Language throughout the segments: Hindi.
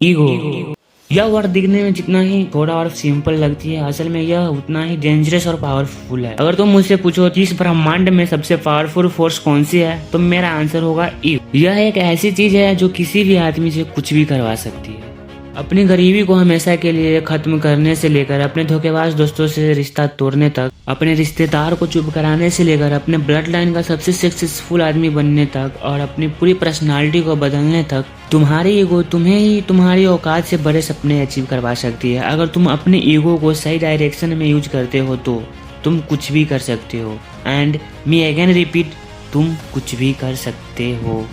ईगो। यह वर्ड दिखने में जितना ही थोड़ा और सिंपल लगती है, असल में यह उतना ही डेंजरस और पावरफुल है। अगर तुम मुझसे पूछो कि इस ब्रह्मांड में सबसे पावरफुल फोर्स कौन सी है, तो मेरा आंसर होगा ईगो। यह एक ऐसी चीज है जो किसी भी आदमी से कुछ भी करवा सकती है। अपनी गरीबी को हमेशा के लिए खत्म करने से लेकर अपने धोखेबाज दोस्तों से रिश्ता तोड़ने तक, अपने रिश्तेदार को चुप कराने से लेकर अपने ब्लड लाइन का सबसे सक्सेसफुल आदमी बनने तक और अपनी पूरी पर्सनालिटी को बदलने तक, तुम्हारी ईगो तुम्हें ही तुम्हारी औकात से बड़े सपने अचीव करवा सकती है। अगर तुम अपनी ईगो को सही डायरेक्शन में यूज करते हो तो तुम कुछ भी कर सकते हो। एंड मी अगेन रिपीट, तुम कुछ भी कर सकते हो,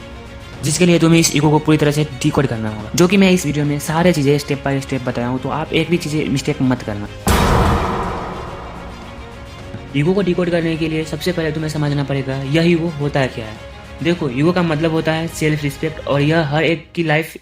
जिसके लिए तुम्हें इस ईगो को पूरी तरह से डिकोड करना होगा, जो कि मैं इस वीडियो में सारे चीज़ें स्टेप बाय स्टेप बताया हूँ। तो आप एक भी चीज़ें मिस्टेक मत करना। ईगो को डिकोड करने के लिए सबसे पहले तुम्हें समझना पड़ेगा यह ईगो होता है क्या है। देखो, ईगो का मतलब होता है सेल्फ रिस्पेक्ट, और यह हर एक की लाइफ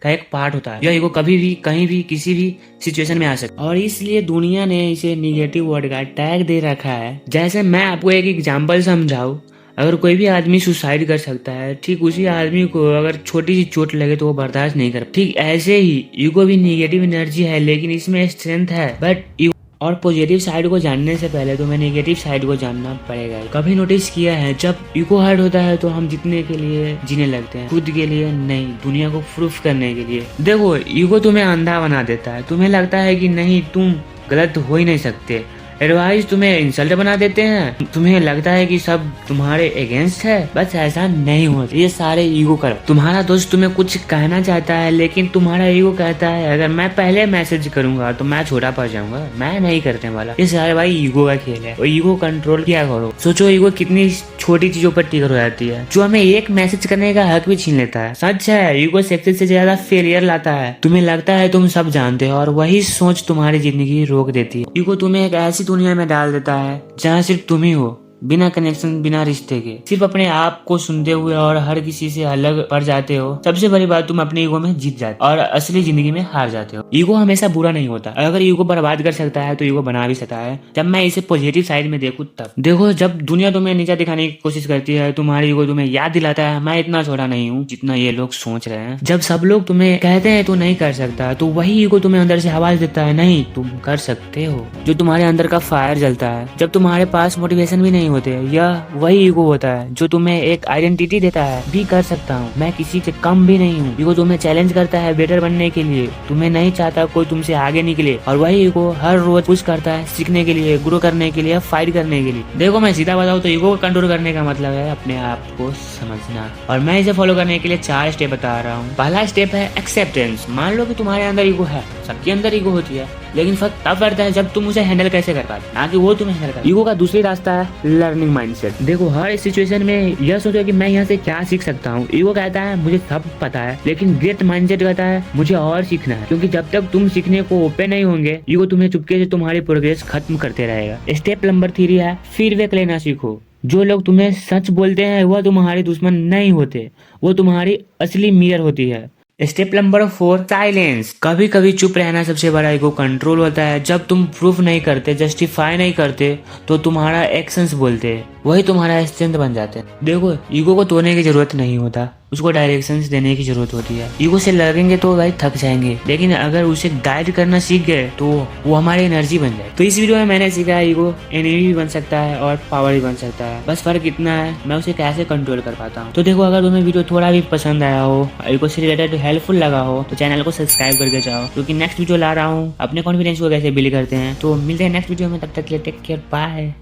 का एक पार्ट होता है। यह ईगो कभी भी कहीं भी किसी भी सिचुएशन में आ सकता है, और इसलिए दुनिया ने इसे निगेटिव वर्ड का टैग दे रखा है। जैसे मैं आपको एक एग्जाम्पल समझाऊं, अगर कोई भी आदमी सुसाइड कर सकता है, ठीक उसी आदमी को अगर छोटी सी चोट लगे तो वो बर्दाश्त नहीं कर। ठीक ऐसे ही ईगो भी निगेटिव एनर्जी है, लेकिन इसमें स्ट्रेंथ है। बट और पॉजिटिव साइड को जानने से पहले तुम्हें नेगेटिव साइड को जानना पड़ेगा। कभी नोटिस किया है, जब ईगो हर्ट होता है तो हम जीतने के लिए जीने लगते हैं, खुद के लिए नहीं, दुनिया को प्रूफ करने के लिए। देखो, ईगो तुम्हें अंधा बना देता है। तुम्हें लगता है कि नहीं, तुम गलत हो ही नहीं सकते। एडवाइस तुम्हें इंसल्ट बना देते हैं। तुम्हें लगता है कि सब तुम्हारे अगेंस्ट है। बस ऐसा नहीं होता, ये सारे ईगो कर। तुम्हारा दोस्त तुम्हें कुछ कहना चाहता है, लेकिन तुम्हारा ईगो कहता है अगर मैं पहले मैसेज करूंगा तो मैं छोटा पड़ जाऊंगा, मैं नहीं करने वाला। ये सारे भाई ईगो का खेल है, और ईगो कंट्रोल क्या करो। सोचो, ईगो कितनी छोटी चीजों पर टिकर हो जाती है, जो हमें एक मैसेज करने का हक भी छीन लेता है। सच है, ईगो सक्सेस से ज्यादा फेलियर लाता है। तुम्हें लगता है तुम सब जानते हो, और वही सोच तुम्हारी जिंदगी रोक देती है। ईगो तुम्हें एक ऐसी दुनिया में डाल देता है जहाँ सिर्फ तुम ही हो, बिना कनेक्शन, बिना रिश्ते के, सिर्फ अपने आप को सुनते हुए, और हर किसी से अलग पड़ जाते हो। सबसे बड़ी बात, तुम अपने ईगो में जीत जाते हो और असली जिंदगी में हार जाते हो। ईगो हमेशा बुरा नहीं होता। अगर ईगो बर्बाद कर सकता है तो ईगो बना भी सकता है। जब मैं इसे पॉजिटिव साइड में देखूं तब देखो, जब दुनिया तुम्हें नीचा दिखाने की कोशिश करती है, तुम्हारी ईगो तुम्हें याद दिलाता है मैं इतना छोटा नहीं हूँ जितना ये लोग सोच रहे हैं। जब सब लोग तुम्हें कहते हैं तू नहीं कर सकता, तो वही ईगो तुम्हें अंदर से आवाज देता है, नहीं तुम कर सकते हो। जो तुम्हारे अंदर का फायर जलता है जब तुम्हारे पास मोटिवेशन भी नहीं होते, या वही ईगो होता है जो तुम्हें एक आइडेंटिटी देता है, भी कर सकता हूँ, मैं किसी से कम भी नहीं हूँ। ईगो तुम्हें चैलेंज करता है बेटर बनने के लिए, तुम्हें नहीं चाहता कोई तुमसे आगे निकले, और वही ईगो हर रोज पुश करता है सीखने के लिए, ग्रो करने के लिए, फाइट करने के लिए। देखो, मैं सीधा बताऊँ तो ईगो को कंट्रोल करने का मतलब है अपने आप को समझना, और मैं इसे फॉलो करने के लिए 4 स्टेप बता रहा हूँ। पहला स्टेप है एक्सेप्टेंस। मान लो कि तुम्हारे अंदर ईगो है, सबके अंदर ईगो होती है, लेकिन फर्क तब पड़ता है जब तुम उसे हैंडल कैसे कर पाते, ना कि वो तुम्हें हैंडल कर। ईगो का दूसरी रास्ता है लर्निंग माइंडसेट। देखो, हर सिचुएशन में यह सोचो कि मैं यहाँ से क्या सीख सकता हूँ। ईगो कहता है मुझे सब पता है, लेकिन ग्रेट माइंडसेट कहता है मुझे और सीखना है, क्योंकि जब तक तुम सीखने को ओपन नहीं होंगे, ईगो तुम्हें चुपके से तुम्हारी प्रोग्रेस खत्म करते रहेगा। स्टेप नंबर 3 है फीडबैक लेना सीखो। जो लोग तुम्हें सच बोलते हैं वह तुम्हारे दुश्मन नहीं होते, वो तुम्हारी असली मिरर होती है। Step number 4 silence. कभी कभी चुप रहना सबसे बड़ा ईगो कंट्रोल होता है। जब तुम प्रूफ नहीं करते, जस्टिफाई नहीं करते, तो तुम्हारा एक्शंस बोलते हैं, वही तुम्हारा स्ट्रेंथ बन जाते हैं। देखो, ईगो को तोड़ने की जरूरत नहीं होता, उसको डायरेक्शंस देने की जरूरत होती है। ईगो से लगेंगे तो भाई थक जाएंगे, लेकिन अगर उसे गाइड करना सीख गए तो वो हमारी एनर्जी बन जाए। तो इस वीडियो में मैंने सीखा ईगो एनिमी भी बन सकता है और पावर भी बन सकता है, बस फर्क इतना है मैं उसे कैसे कंट्रोल कर पाता हूँ। तो देखो, अगर तुम्हें वीडियो थोड़ा भी पसंद आया हो, ईगो से रिलेटेड हेल्पफुल लगा हो, तो चैनल को सब्सक्राइब करके जाओ, क्योंकि नेक्स्ट वीडियो ला रहा हूँ अपने कॉन्फिडेंस को कैसे बिल्ड करते हैं। तो मिलते हैं नेक्स्ट वीडियो में, तब तक के लिए टेक केयर, बाय।